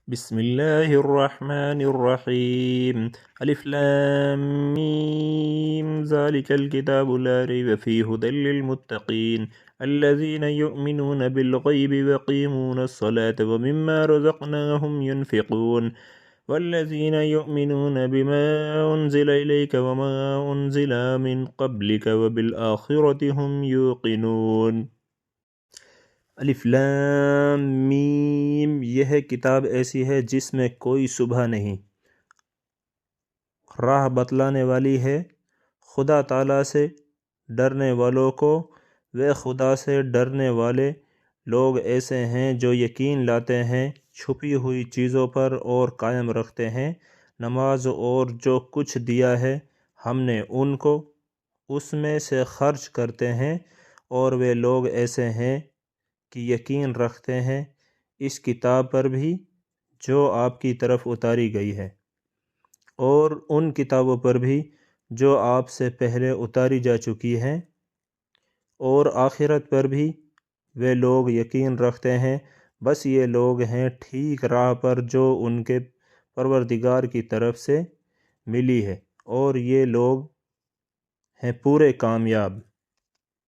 بسم الله الرحمن الرحيم ألف لام ميم ذلك الكتاب لا ريب فيه هدى للمتقين الذين يؤمنون بالغيب ويقيمون الصلاة ومما رزقناهم ينفقون والذين يؤمنون بما أنزل إليك وما أنزل من قبلك وبالآخرة هم يوقنون۔ الف لام میم، یہ کتاب ایسی ہے جس میں کوئی شبہ نہیں، راہ بتلانے والی ہے خدا تعالیٰ سے ڈرنے والوں کو۔ وہ خدا سے ڈرنے والے لوگ ایسے ہیں جو یقین لاتے ہیں چھپی ہوئی چیزوں پر اور قائم رکھتے ہیں نماز، اور جو کچھ دیا ہے ہم نے ان کو اس میں سے خرچ کرتے ہیں، اور وہ لوگ ایسے ہیں کہ یقین رکھتے ہیں اس کتاب پر بھی جو آپ کی طرف اتاری گئی ہے، اور ان کتابوں پر بھی جو آپ سے پہلے اتاری جا چکی ہیں، اور آخرت پر بھی وہ لوگ یقین رکھتے ہیں۔ بس یہ لوگ ہیں ٹھیک راہ پر جو ان کے پروردگار کی طرف سے ملی ہے، اور یہ لوگ ہیں پورے کامیاب۔